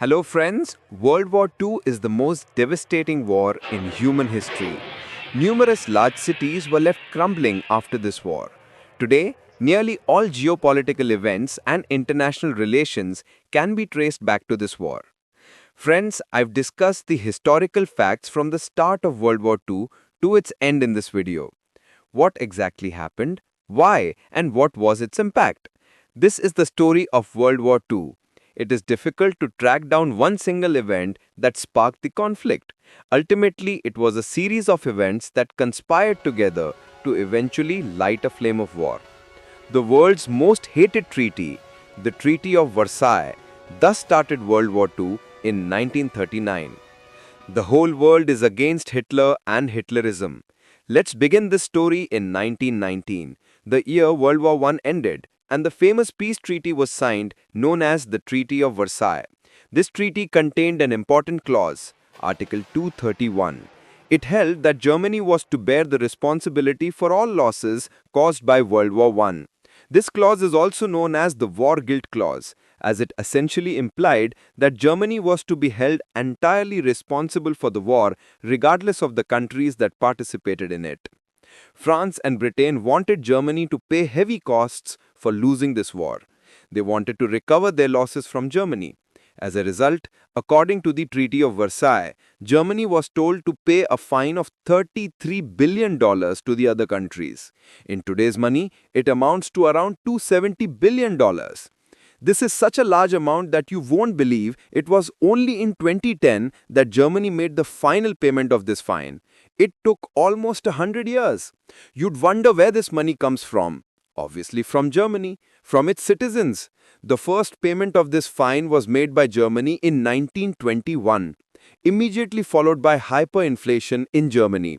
Hello, friends. World War II is the most devastating war in human history. Numerous large cities were left crumbling after this war. Today, nearly all geopolitical events and international relations can be traced back to this war. Friends, I've discussed the historical facts from the start of World War II to its end in this video. What exactly happened, why, and what was its impact? This is the story of World War II. It is difficult to track down one single event that sparked the conflict. Ultimately, it was a series of events that conspired together to eventually light a flame of war. The world's most hated treaty, the Treaty of Versailles, thus started World War II in 1939. The whole world is against Hitler and Hitlerism. Let's begin this story in 1919, the year World War I ended, and the famous peace treaty was signed, known as the Treaty of Versailles. This treaty contained an important clause, Article 231. It held that Germany was to bear the responsibility for all losses caused by World War I. This clause is also known as the War Guilt Clause, as it essentially implied that Germany was to be held entirely responsible for the war, regardless of the countries that participated in it. France and Britain wanted Germany to pay heavy costs for losing this war. They wanted to recover their losses from Germany. As a result, according to the Treaty of Versailles, Germany was told to pay a fine of $33 billion to the other countries. In today's money, it amounts to around $270 billion. This is such a large amount that you won't believe it was only in 2010 that Germany made the final payment of this fine. It took almost 100 years. You'd wonder where this money comes from. Obviously from Germany, from its citizens. The first payment of this fine was made by Germany in 1921, immediately followed by hyperinflation in Germany.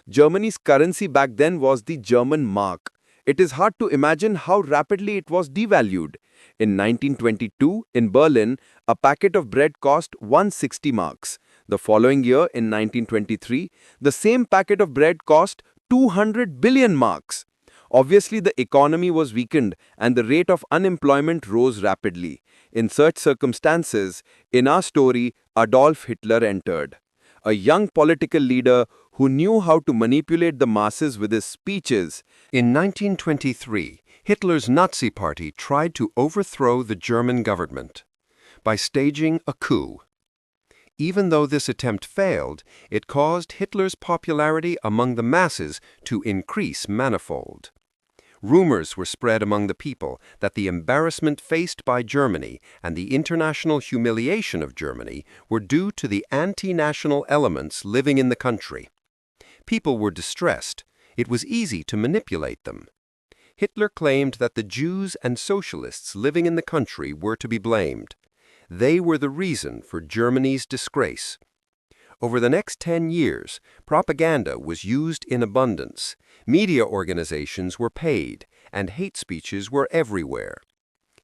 Germany's currency back then was the German mark. It is hard to imagine how rapidly it was devalued. In 1922, in Berlin, a packet of bread cost 160 marks. The following year, in 1923, the same packet of bread cost 200 billion marks. Obviously, the economy was weakened and the rate of unemployment rose rapidly. In such circumstances, in our story, Adolf Hitler entered. A young political leader who knew how to manipulate the masses with his speeches. In 1923, Hitler's Nazi Party tried to overthrow the German government by staging a coup. Even though this attempt failed, it caused Hitler's popularity among the masses to increase manifold. Rumors were spread among the people that the embarrassment faced by Germany and the international humiliation of Germany were due to the anti-national elements living in the country. People were distressed. It was easy to manipulate them. Hitler claimed that the Jews and socialists living in the country were to be blamed. They were the reason for Germany's disgrace. Over the next 10 years, propaganda was used in abundance, media organizations were paid, and hate speeches were everywhere.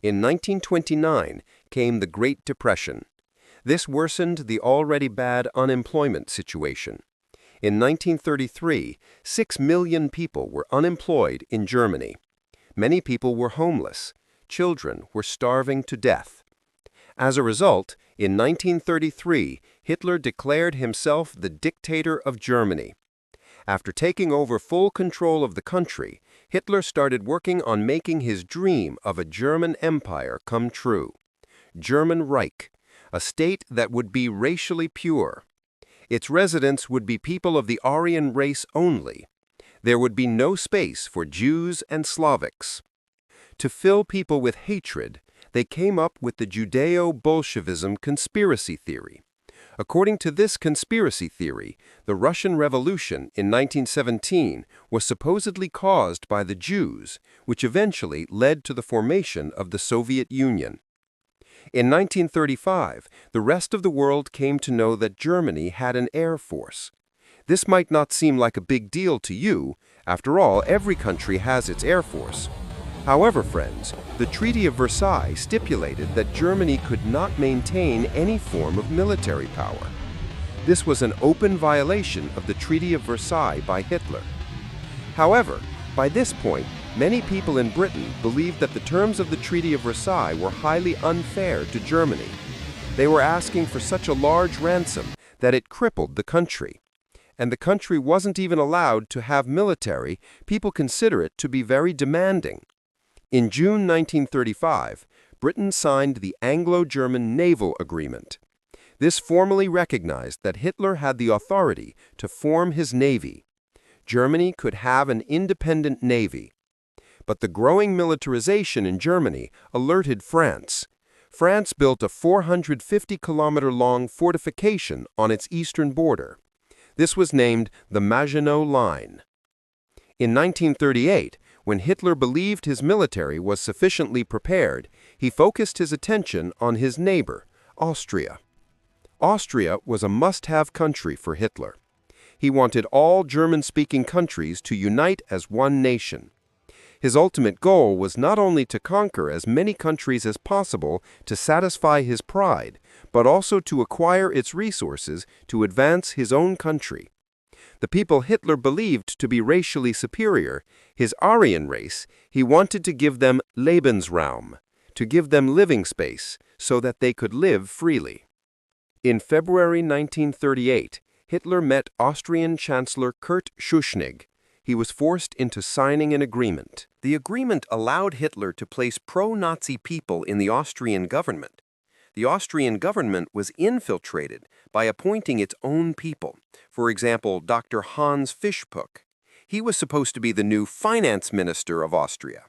In 1929 came the Great Depression. This worsened the already bad unemployment situation. In 1933, 6 million people were unemployed in Germany. Many people were homeless. Children were starving to death. As a result, in 1933, Hitler declared himself the dictator of Germany. After taking over full control of the country, Hitler started working on making his dream of a German empire come true. German Reich, a state that would be racially pure. Its residents would be people of the Aryan race only. There would be no space for Jews and Slavics. To fill people with hatred, they came up with the Judeo-Bolshevism conspiracy theory. According to this conspiracy theory, the Russian Revolution in 1917 was supposedly caused by the Jews, which eventually led to the formation of the Soviet Union. In 1935, the rest of the world came to know that Germany had an air force. This might not seem like a big deal to you. After all, every country has its air force. However, friends, the Treaty of Versailles stipulated that Germany could not maintain any form of military power. This was an open violation of the Treaty of Versailles by Hitler. However, by this point, many people in Britain believed that the terms of the Treaty of Versailles were highly unfair to Germany. They were asking for such a large ransom that it crippled the country. And the country wasn't even allowed to have military. People consider it to be very demanding. In June 1935, Britain signed the Anglo-German Naval Agreement. This formally recognized that Hitler had the authority to form his navy. Germany could have an independent navy. But the growing militarization in Germany alerted France. France built a 450-kilometer-long fortification on its eastern border. This was named the Maginot Line. In 1938, when Hitler believed his military was sufficiently prepared, he focused his attention on his neighbor, Austria. Austria was a must-have country for Hitler. He wanted all German-speaking countries to unite as one nation. His ultimate goal was not only to conquer as many countries as possible to satisfy his pride, but also to acquire its resources to advance his own country. The people Hitler believed to be racially superior, his Aryan race, he wanted to give them Lebensraum, to give them living space so that they could live freely. In February 1938, Hitler met Austrian Chancellor Kurt Schuschnigg. He was forced into signing an agreement. The agreement allowed Hitler to place pro-Nazi people in the Austrian government. The Austrian government was infiltrated by appointing its own people. For example, Dr. Hans Fischpuck. He was supposed to be the new finance minister of Austria.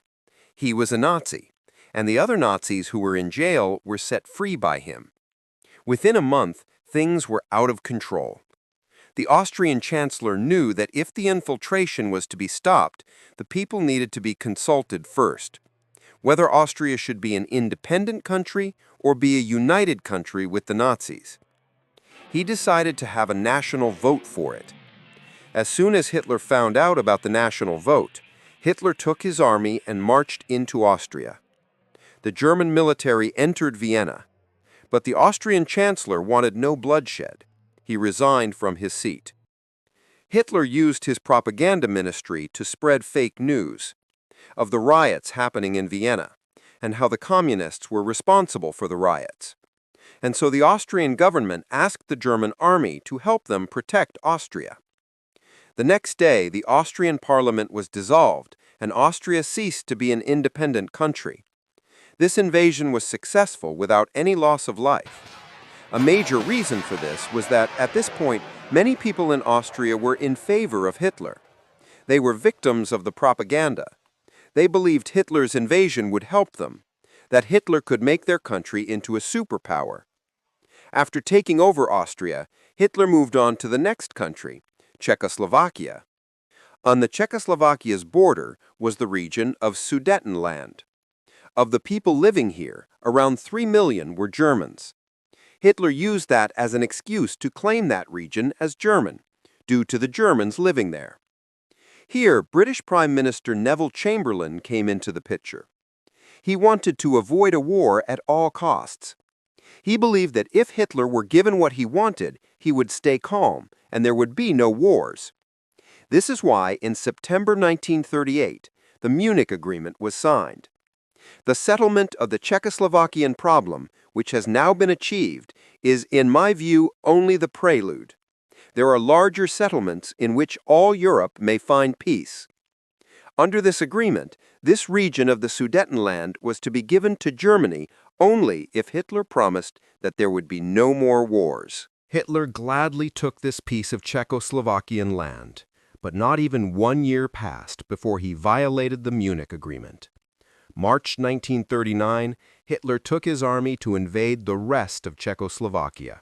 He was a Nazi, and the other Nazis who were in jail were set free by him. Within a month, things were out of control. The Austrian chancellor knew that if the infiltration was to be stopped, the people needed to be consulted first. Whether Austria should be an independent country or be a united country with the Nazis. He decided to have a national vote for it. As soon as Hitler found out about the national vote, Hitler took his army and marched into Austria. The German military entered Vienna. But the Austrian chancellor wanted no bloodshed. He resigned from his seat. Hitler used his propaganda ministry to spread fake news of the riots happening in Vienna and how the communists were responsible for the riots. And so the Austrian government asked the German army to help them protect Austria. The next day, the Austrian parliament was dissolved and Austria ceased to be an independent country. This invasion was successful without any loss of life. A major reason for this was that, at this point, many people in Austria were in favor of Hitler. They were victims of the propaganda. They believed Hitler's invasion would help them, that Hitler could make their country into a superpower. After taking over Austria, Hitler moved on to the next country, Czechoslovakia. On the Czechoslovakia's border was the region of Sudetenland. Of the people living here, around 3 million were Germans. Hitler used that as an excuse to claim that region as German, due to the Germans living there. Here, British Prime Minister Neville Chamberlain came into the picture. He wanted to avoid a war at all costs. He believed that if Hitler were given what he wanted, he would stay calm, and there would be no wars. This is why, in September 1938, the Munich Agreement was signed. The settlement of the Czechoslovakian problem, which has now been achieved, is, in my view, only the prelude. There are larger settlements in which all Europe may find peace. Under this agreement, this region of the Sudetenland was to be given to Germany only if Hitler promised that there would be no more wars. Hitler gladly took this piece of Czechoslovakian land, but not even 1 year passed before he violated the Munich Agreement. March 1939, Hitler took his army to invade the rest of Czechoslovakia.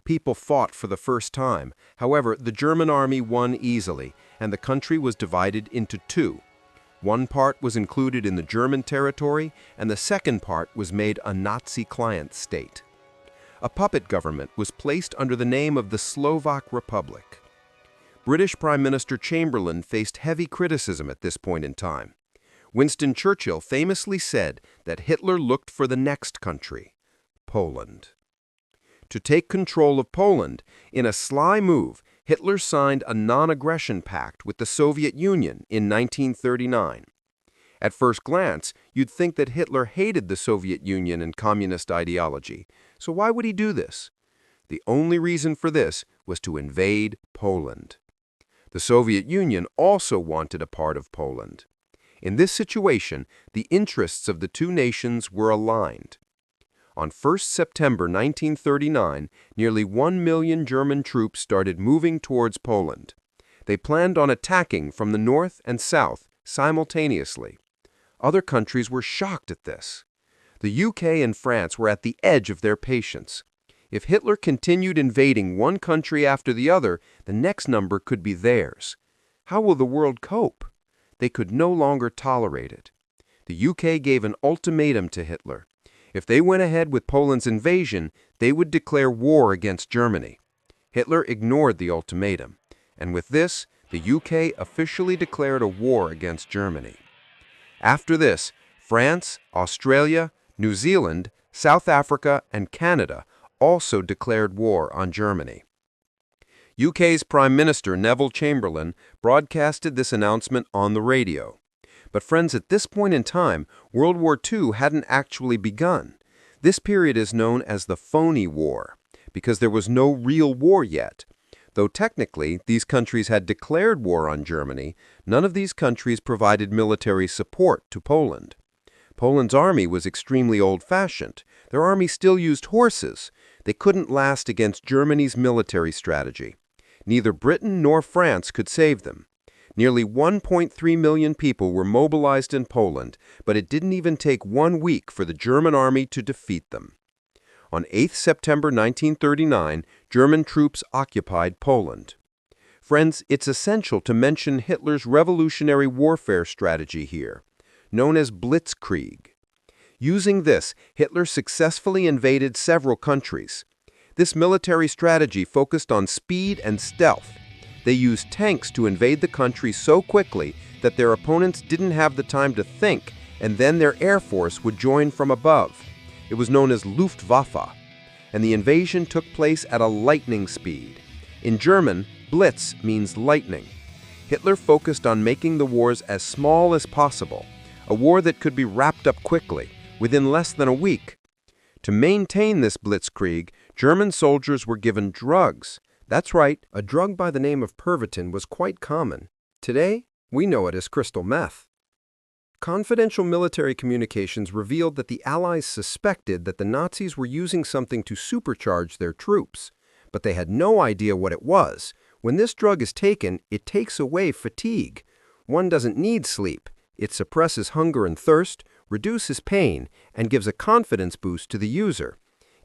People fought for the first time. However, the German army won easily, and the country was divided into two. One part was included in the German territory, and the second part was made a Nazi client state. A puppet government was placed under the name of the Slovak Republic. British Prime Minister Chamberlain faced heavy criticism at this point in time. Winston Churchill famously said that Hitler looked for the next country, Poland. To take control of Poland, in a sly move, Hitler signed a non-aggression pact with the Soviet Union in 1939. At first glance, you'd think that Hitler hated the Soviet Union and communist ideology. So why would he do this? The only reason for this was to invade Poland. The Soviet Union also wanted a part of Poland. In this situation, the interests of the two nations were aligned. On 1st September 1939, nearly 1 million German troops started moving towards Poland. They planned on attacking from the north and south simultaneously. Other countries were shocked at this. The UK and France were at the edge of their patience. If Hitler continued invading one country after the other, the next number could be theirs. How will the world cope? They could no longer tolerate it. The UK gave an ultimatum to Hitler. If they went ahead with Poland's invasion, they would declare war against Germany. Hitler ignored the ultimatum, and with this, the UK officially declared a war against Germany. After this, France, Australia, New Zealand, South Africa, and Canada also declared war on Germany. UK's Prime Minister Neville Chamberlain broadcasted this announcement on the radio. But friends, at this point in time, World War II hadn't actually begun. This period is known as the phony war, because there was no real war yet. Though technically these countries had declared war on Germany, none of these countries provided military support to Poland. Poland's army was extremely old-fashioned. Their army still used horses. They couldn't last against Germany's military strategy. Neither Britain nor France could save them. Nearly 1.3 million people were mobilized in Poland, but it didn't even take 1 week for the German army to defeat them. On 8 September 1939, German troops occupied Poland. Friends, it's essential to mention Hitler's revolutionary warfare strategy here, known as blitzkrieg. Using this, Hitler successfully invaded several countries. This military strategy focused on speed and stealth. They used tanks to invade the country so quickly that their opponents didn't have the time to think, and then their air force would join from above. It was known as Luftwaffe, and the invasion took place at a lightning speed. In German, Blitz means lightning. Hitler focused on making the wars as small as possible, a war that could be wrapped up quickly, within less than a week. To maintain this blitzkrieg, German soldiers were given drugs. That's right, a drug by the name of Pervitin was quite common. Today, we know it as crystal meth. Confidential military communications revealed that the Allies suspected that the Nazis were using something to supercharge their troops, but they had no idea what it was. When this drug is taken, it takes away fatigue. One doesn't need sleep. It suppresses hunger and thirst, reduces pain, and gives a confidence boost to the user.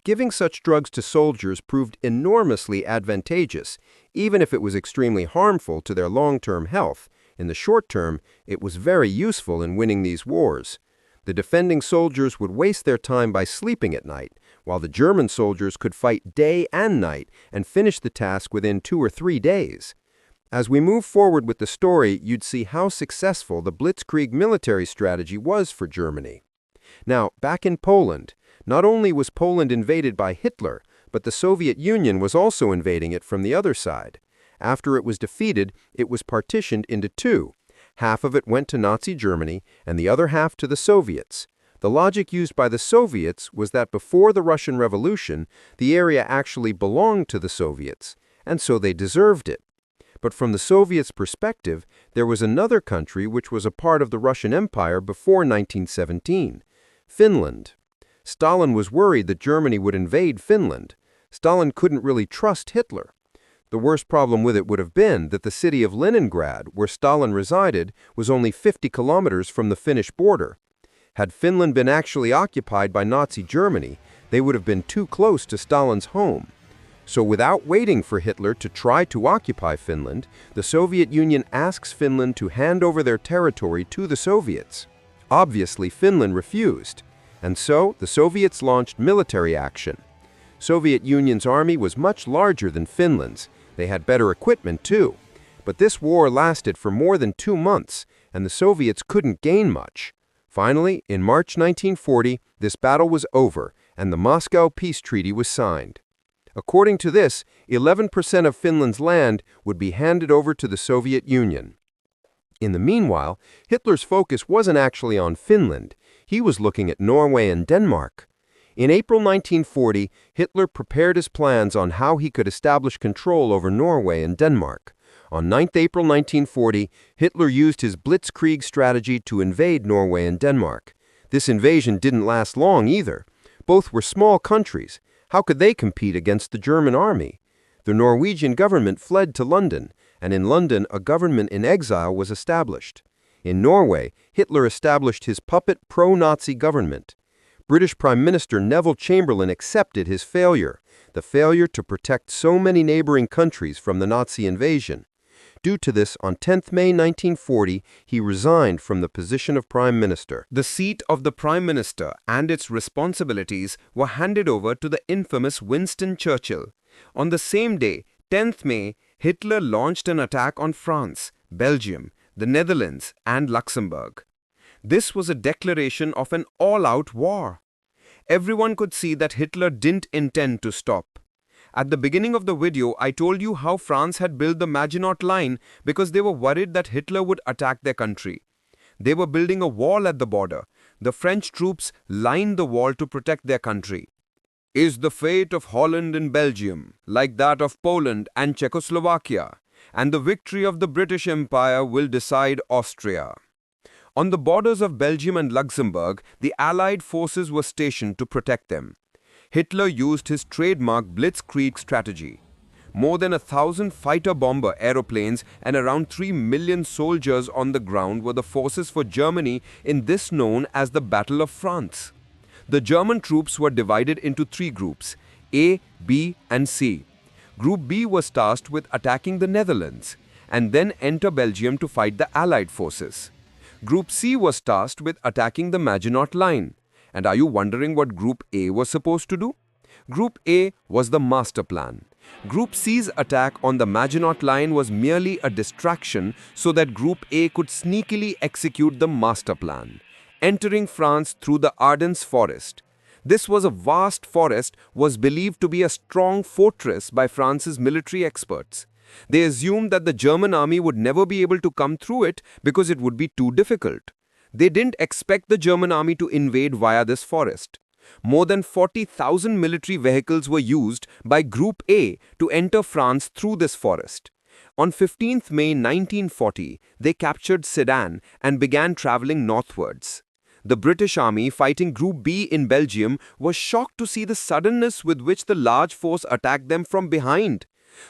Giving such drugs to soldiers proved enormously advantageous, even if it was extremely harmful to their long-term health. In the short term, it was very useful in winning these wars. The defending soldiers would waste their time by sleeping at night, while the German soldiers could fight day and night and finish the task within 2 or 3 days. As we move forward with the story, you'd see how successful the blitzkrieg military strategy was for Germany. Now, back in Poland, not only was Poland invaded by Hitler, but the Soviet Union was also invading it from the other side. After it was defeated, it was partitioned into two. Half of it went to Nazi Germany, and the other half to the Soviets. The logic used by the Soviets was that before the Russian Revolution, the area actually belonged to the Soviets, and so they deserved it. But from the Soviets' perspective, there was another country which was a part of the Russian Empire before 1917, Finland. Stalin was worried that Germany would invade Finland. Stalin couldn't really trust Hitler. The worst problem with it would have been that the city of Leningrad, where Stalin resided, was only 50 kilometers from the Finnish border. Had Finland been actually occupied by Nazi Germany, they would have been too close to Stalin's home. So without waiting for Hitler to try to occupy Finland, the Soviet Union asks Finland to hand over their territory to the Soviets. Obviously, Finland refused, and so the Soviets launched military action. Soviet Union's army was much larger than Finland's. They had better equipment too. But this war lasted for more than 2 months, and the Soviets couldn't gain much. Finally, in March 1940, this battle was over, and the Moscow Peace Treaty was signed. According to this, 11% of Finland's land would be handed over to the Soviet Union. In the meanwhile, Hitler's focus wasn't actually on Finland. He was looking at Norway and Denmark. In April 1940, Hitler prepared his plans on how he could establish control over Norway and Denmark. On 9 April 1940, Hitler used his blitzkrieg strategy to invade Norway and Denmark. This invasion didn't last long either. Both were small countries. How could they compete against the German army? The Norwegian government fled to London, and in London a government in exile was established. In Norway, Hitler established his puppet pro-Nazi government. British Prime Minister Neville Chamberlain accepted his failure, the failure to protect so many neighboring countries from the Nazi invasion. Due to this, on 10 May 1940, he resigned from the position of Prime Minister. The seat of the Prime Minister and its responsibilities were handed over to the infamous Winston Churchill. On the same day, 10 May, Hitler launched an attack on France, Belgium, the Netherlands, and Luxembourg. This was a declaration of an all-out war. Everyone could see that Hitler didn't intend to stop. At the beginning of the video, I told you how France had built the Maginot Line because they were worried that Hitler would attack their country. They were building a wall at the border. The French troops lined the wall to protect their country. Is the fate of Holland and Belgium like that of Poland and Czechoslovakia, and the victory of the British Empire will decide Austria? On the borders of Belgium and Luxembourg, the Allied forces were stationed to protect them. Hitler used his trademark blitzkrieg strategy. More than 1,000 fighter-bomber aeroplanes and around 3 million soldiers on the ground were the forces for Germany in this known as the Battle of France. The German troops were divided into 3 groups, A, B, and C. Group B was tasked with attacking the Netherlands and then enter Belgium to fight the Allied forces. Group C was tasked with attacking the Maginot Line. And are you wondering what Group A was supposed to do? Group A was the master plan. Group C's attack on the Maginot Line was merely a distraction so that Group A could sneakily execute the master plan, entering France through the Ardennes forest. This was a vast forest, was believed to be a strong fortress by France's military experts. They assumed that the German army would never be able to come through it because it would be too difficult. They didn't expect the German army to invade via this forest. More than 40,000 military vehicles were used by Group A to enter France through this forest. On 15 May 1940, they captured Sedan and began traveling northwards. The British army fighting Group B in Belgium was shocked to see the suddenness with which the large force attacked them from behind.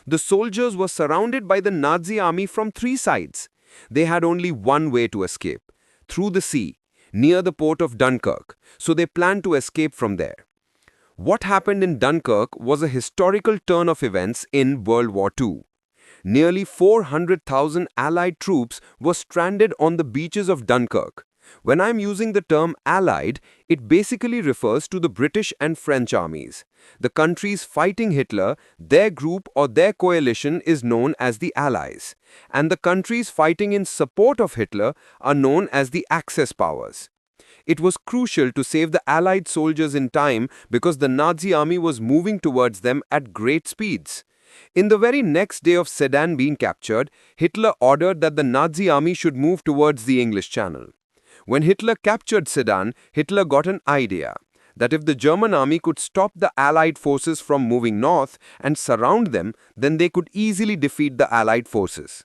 The soldiers were surrounded by the Nazi army from 3 sides. They had only one way to escape: through the sea, near the port of Dunkirk, so they planned to escape from there. What happened in Dunkirk was a historical turn of events in World War II. Nearly 400,000 Allied troops were stranded on the beaches of Dunkirk. When I'm using the term Allied, it basically refers to the British and French armies. The countries fighting Hitler, their group or their coalition is known as the Allies, and the countries fighting in support of Hitler are known as the Axis powers. It was crucial to save the Allied soldiers in time because the Nazi army was moving towards them at great speeds. In the very next day of Sedan being captured, Hitler ordered that the Nazi army should move towards the English Channel. When Hitler captured Sedan, Hitler got an idea that if the German army could stop the Allied forces from moving north and surround them, then they could easily defeat the Allied forces.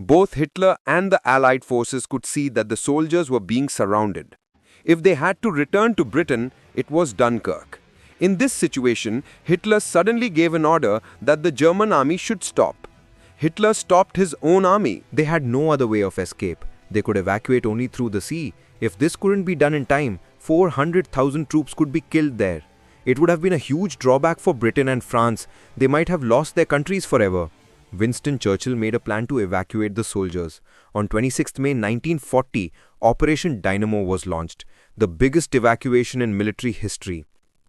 Both Hitler and the Allied forces could see that the soldiers were being surrounded. If they had to return to Britain, it was Dunkirk. In this situation, Hitler suddenly gave an order that the German army should stop. Hitler stopped his own army. They had no other way of escape. They could evacuate only through the sea. If this couldn't be done in time, 400,000 troops could be killed there. It would have been a huge drawback for Britain and France. They might have lost their countries forever. Winston Churchill made a plan to evacuate the soldiers. On 26 May 1940, Operation Dynamo was launched, the biggest evacuation in military history.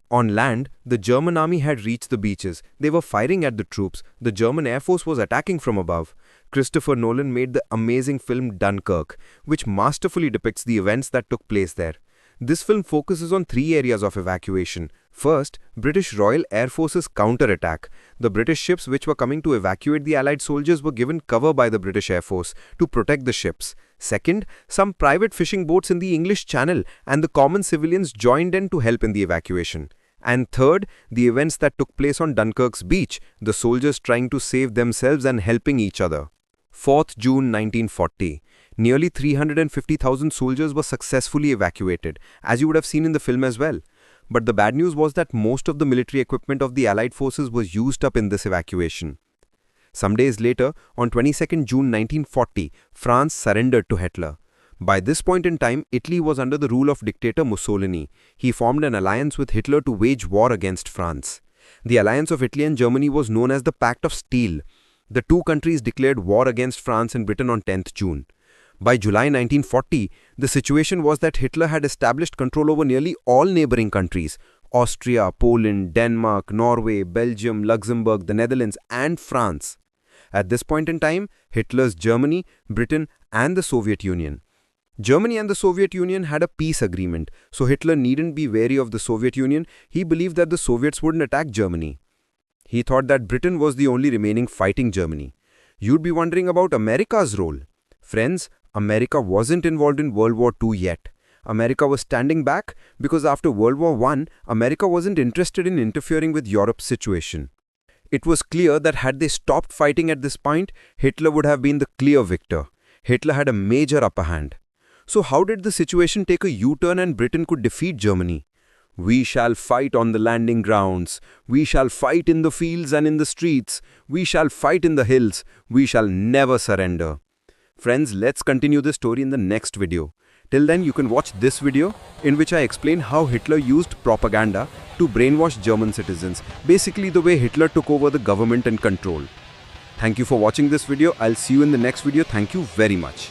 On land, the German army had reached the beaches. They were firing at the troops. The German Air Force was attacking from above. Christopher Nolan made the amazing film Dunkirk, which masterfully depicts the events that took place there. This film focuses on three areas of evacuation. First, British Royal Air Force's counterattack. The British ships which were coming to evacuate the Allied soldiers were given cover by the British Air Force to protect the ships. Second, some private fishing boats in the English Channel and the common civilians joined in to help in the evacuation. And third, the events that took place on Dunkirk's beach, the soldiers trying to save themselves and helping each other. 4th June 1940. Nearly 350,000 soldiers were successfully evacuated, as you would have seen in the film as well. But the bad news was that most of the military equipment of the Allied forces was used up in this evacuation. Some days later, on 22nd June 1940, France surrendered to Hitler. By this point in time, Italy was under the rule of dictator Mussolini. He formed an alliance with Hitler to wage war against France. The alliance of Italy and Germany was known as the Pact of Steel. The two countries declared war against France and Britain on 10th June. By July 1940, the situation was that Hitler had established control over nearly all neighboring countries: Austria, Poland, Denmark, Norway, Belgium, Luxembourg, the Netherlands, and France. At this point in time, Hitler's Germany, Britain, and the Soviet Union. Germany and the Soviet Union had a peace agreement, so Hitler needn't be wary of the Soviet Union. He believed that the Soviets wouldn't attack Germany. He thought that Britain was the only remaining fighting Germany. You'd be wondering about America's role. Friends, America wasn't involved in World War II yet. America was standing back because after World War I, America wasn't interested in interfering with Europe's situation. It was clear that had they stopped fighting at this point, Hitler would have been the clear victor. Hitler had a major upper hand. So how did the situation take a U-turn and Britain could defeat Germany? We shall fight on the landing grounds. We shall fight in the fields and in the streets. We shall fight in the hills. We shall never surrender. Friends, let's continue this story in the next video. Till then, you can watch this video in which I explain how Hitler used propaganda to brainwash German citizens, basically the way Hitler took over the government and control. Thank you for watching this video. I'll see you in the next video. Thank you very much.